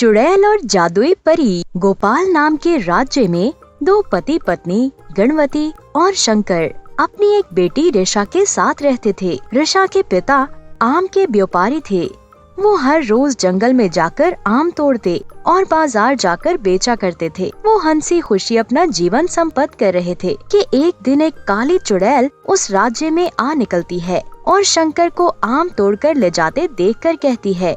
चुड़ैल और जादुई परी। गोपाल नाम के राज्य में दो पति पत्नी गणवती और शंकर अपनी एक बेटी रेशा के साथ रहते थे। रेशा के पिता आम के व्यापारी थे। वो हर रोज जंगल में जाकर आम तोड़ते और बाजार जाकर बेचा करते थे। वो हंसी खुशी अपना जीवन संपन्न कर रहे थे कि एक दिन एक काली चुड़ैल उस राज्य में आ निकलती है और शंकर को आम तोड़कर ले जाते देखकर कहती है,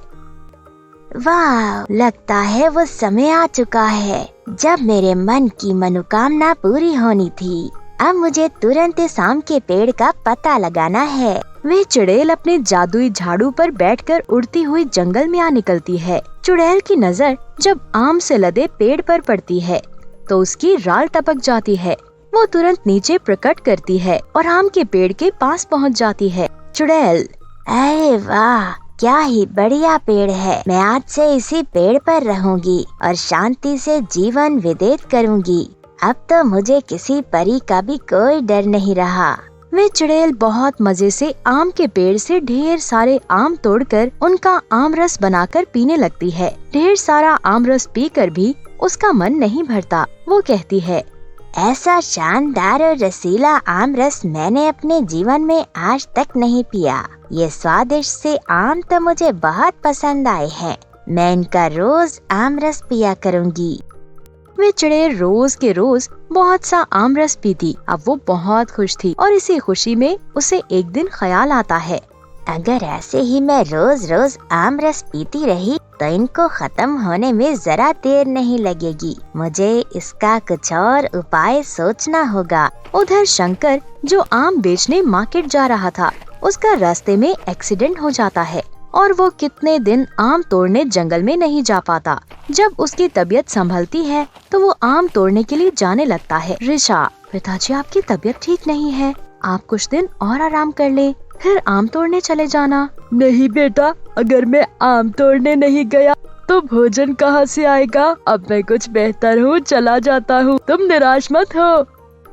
वाह, लगता है वो समय आ चुका है जब मेरे मन की मनोकामना पूरी होनी थी। अब मुझे तुरंत इस आम के पेड़ का पता लगाना है। वे चुड़ैल अपने जादुई झाड़ू पर बैठकर उड़ती हुई जंगल में आ निकलती है। चुड़ैल की नजर जब आम से लदे पेड़ पर पड़ती है तो उसकी राल टपक जाती है। वो तुरंत नीचे प्रकट करती है और आम के पेड़ के पास पहुंच जाती है। चुड़ैल, अरे वाह, क्या ही बढ़िया पेड़ है। मैं आज से इसी पेड़ पर रहूंगी और शांति से जीवन व्यतीत करूंगी। अब तो मुझे किसी परी का भी कोई डर नहीं रहा। वे चुड़ैल बहुत मजे से आम के पेड़ से ढेर सारे आम तोड़कर उनका आम रस बनाकर पीने लगती है। ढेर सारा आम रस पीकर भी उसका मन नहीं भरता। वो कहती है, ऐसा शानदार और रसीला आम रस मैंने अपने जीवन में आज तक नहीं पिया। ये स्वादिष्ट से आम तो मुझे बहुत पसंद आए हैं। मैं इनका रोज आम रस पिया करूंगी। वे चुड़ैल रोज के रोज बहुत सा आम रस पीती। अब वो बहुत खुश थी और इसी खुशी में उसे एक दिन ख्याल आता है, अगर ऐसे ही मैं रोज रोज आम रस पीती रही तो इनको खत्म होने में जरा देर नहीं लगेगी। मुझे इसका कुछ और उपाय सोचना होगा। उधर शंकर जो आम बेचने मार्केट जा रहा था, उसका रास्ते में एक्सीडेंट हो जाता है और वो कितने दिन आम तोड़ने जंगल में नहीं जा पाता। जब उसकी तबीयत संभलती है तो वो आम तोड़ने के लिए जाने लगता है। रेशा, पिताजी आपकी तबीयत ठीक नहीं है, आप कुछ दिन और आराम कर ले, फिर आम तोड़ने चले जाना। नहीं बेटा, अगर मैं आम तोड़ने नहीं गया तो भोजन कहाँ से आएगा। अब मैं कुछ बेहतर हूँ, चला जाता हूँ, तुम निराश मत हो।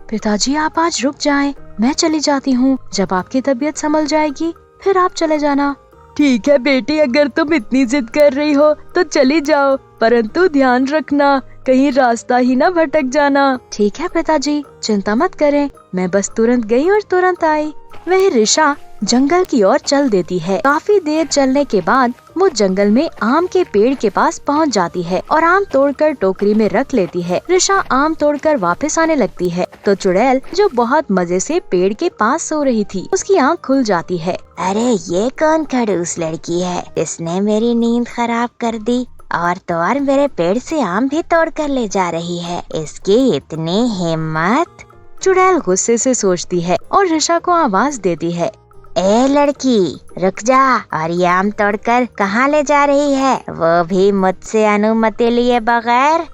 पिताजी आप आज रुक जाएं, मैं चली जाती हूँ। जब आपकी तबीयत संभल जाएगी फिर आप चले जाना। ठीक है बेटी, अगर तुम इतनी जिद कर रही हो तो चली जाओ, परंतु ध्यान रखना कहीं रास्ता ही ना भटक जाना। ठीक है पिताजी, चिंता मत करें, मैं बस तुरंत गई और तुरंत आई। वह रेशा जंगल की ओर चल देती है। काफी देर चलने के बाद वो जंगल में आम के पेड़ के पास पहुंच जाती है और आम तोड़कर टोकरी में रख लेती है। रेशा आम तोड़कर वापस आने लगती है तो चुड़ैल जो बहुत मजे से पेड़ के पास सो रही थी, उसकी आंख खुल जाती है। अरे ये कौन खड़ूस लड़की है, इसने मेरी नींद खराब कर दी और तो और मेरे पेड़ से आम भी तोड़ कर ले जा रही है। इसकी इतनी हिम्मत। चुड़ैल गुस्से से सोचती है और रेशा को आवाज देती है, ए लड़की, रुक जा, और ये आम तोड़कर कहाँ ले जा रही है, वो भी मुझसे अनुमति लिए बगैर।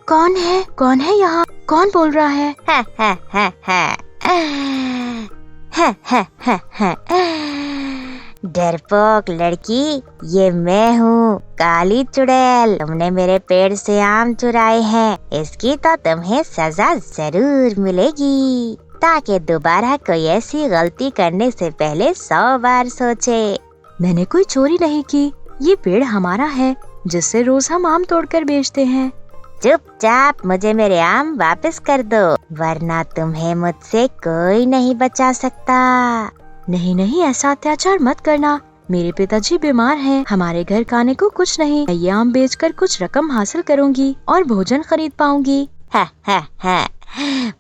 कौन है यहाँ, कौन बोल रहा है? डरपोक लड़की, ये मैं हूँ, काली चुड़ैल। तुमने मेरे पेड़ से आम चुराए हैं, इसकी तो तुम्हें सजा जरूर मिलेगी, ताकि दोबारा कोई ऐसी गलती करने से पहले 100 बार सोचे। मैंने कोई चोरी नहीं की, ये पेड़ हमारा है जिससे रोज हम आम तोड़कर बेचते हैं। चुपचाप मुझे मेरे आम वापस कर दो, वरना तुम्हें मुझसे कोई नहीं बचा सकता। नहीं, ऐसा अत्याचार मत करना, मेरे पिताजी बीमार हैं, हमारे घर खाने को कुछ नहीं। मैं ये आम बेचकर कुछ रकम हासिल करूँगी और भोजन खरीद पाऊंगी।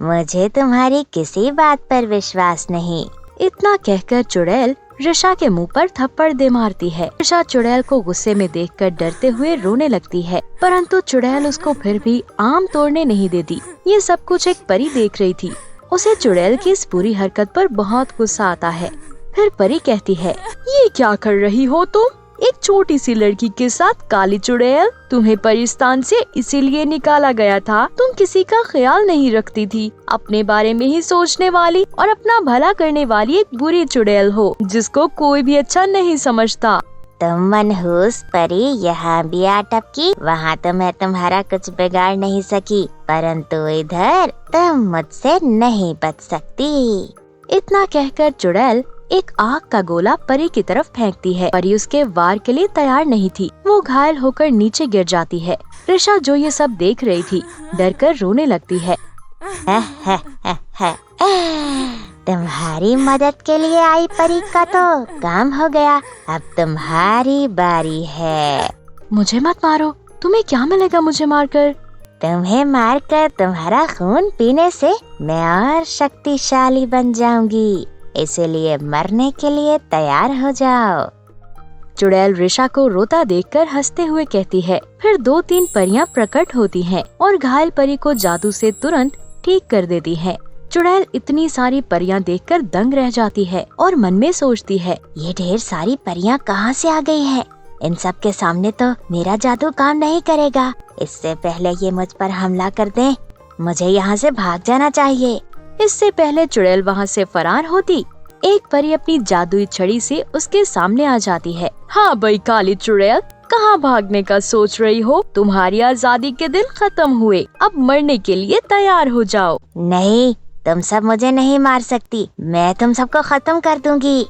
मुझे तुम्हारी किसी बात पर विश्वास नहीं। इतना कहकर चुड़ैल रेशा के मुंह पर थप्पड़ दे मारती है। रेशा चुड़ैल को गुस्से में देखकर डरते हुए रोने लगती है, परंतु चुड़ैल उसको फिर भी आम तोड़ने नहीं देती। ये सब कुछ एक परी देख रही थी। उसे चुड़ैल की इस बुरी हरकत पर बहुत गुस्सा आता है। फिर परी कहती है, ये क्या कर रही हो तुम, एक छोटी सी लड़की के साथ? काली चुड़ैल, तुम्हें परिस्तान से इसीलिए निकाला गया था, तुम किसी का ख्याल नहीं रखती थी, अपने बारे में ही सोचने वाली और अपना भला करने वाली एक बुरी चुड़ैल हो, जिसको कोई भी अच्छा नहीं समझता। तुम मनहूस परी यहाँ भी आ टपकी, वहाँ तो मैं तुम्हारा कुछ बिगाड़ नहीं सकी, परंतु इधर तुम मुझसे नहीं बच सकती। इतना कहकर चुड़ैल एक आग का गोला परी की तरफ फेंकती है। परी उसके वार के लिए तैयार नहीं थी। वो घायल होकर नीचे गिर जाती है। रिशा जो ये सब देख रही थी, डर कर रोने लगती है। तुम्हारी मदद के लिए आई परी का तो काम हो गया, अब तुम्हारी बारी है। मुझे मत मारो, तुम्हें क्या मिलेगा मुझे मारकर? तुम्हें मारकर तुम्हारा खून पीने से मैं और शक्तिशाली बन जाऊंगी, इसलिए मरने के लिए तैयार हो जाओ। चुड़ैल रिशा को रोता देखकर हंसते हुए कहती है। फिर 2-3 परियां प्रकट होती हैं और घायल परी को जादू से तुरंत ठीक कर देती है। चुड़ैल इतनी सारी परियां देखकर दंग रह जाती है और मन में सोचती है, ये ढेर सारी परियां कहाँ से आ गई हैं? इन सब के सामने तो मेरा जादू काम नहीं करेगा। इससे पहले ये मुझ पर हमला कर दें, मुझे यहाँ से भाग जाना चाहिए। इससे पहले चुड़ैल वहाँ से फरार होती, एक परी अपनी जादुई छड़ी से उसके सामने आ जाती है। हाँ भाई काली चुड़ैल, कहाँ भागने का सोच रही हो? तुम्हारी आजादी के दिन खत्म हुए, अब मरने के लिए तैयार हो जाओ। नहीं, तुम सब मुझे नहीं मार सकती, मैं तुम सबको खत्म कर दूंगी।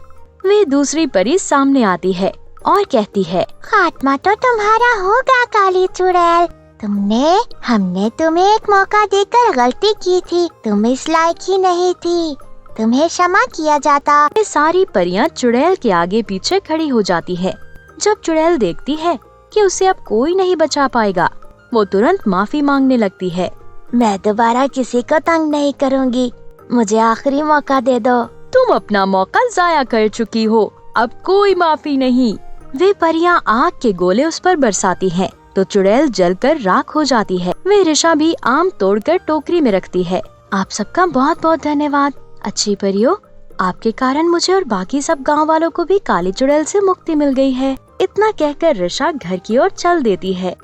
वे दूसरी परी सामने आती है और कहती है, खात्मा तो तुम्हारा होगा काली चुड़ैल। हमने तुम्हें एक मौका देकर गलती की थी, तुम इस लायक ही नहीं थी, तुम्हें क्षमा किया जाता। ये सारी परियां चुड़ैल के आगे पीछे खड़ी हो जाती है। जब चुड़ैल देखती है कि उसे अब कोई नहीं बचा पाएगा, वो तुरंत माफी मांगने लगती है। मैं दोबारा किसी को तंग नहीं करूंगी, मुझे आखिरी मौका दे दो। तुम अपना मौका जाया कर चुकी हो, अब कोई माफी नहीं। वे परियां आग के गोले उस पर बरसाती हैं, तो चुड़ैल जलकर राख हो जाती है। वे रिशा भी आम तोड़कर टोकरी में रखती है। आप सबका बहुत बहुत धन्यवाद अच्छी परियों, आपके कारण मुझे और बाकी सब गांव वालों को भी काली चुड़ैल से मुक्ति मिल गई है। इतना कहकर रिशा घर की ओर चल देती है।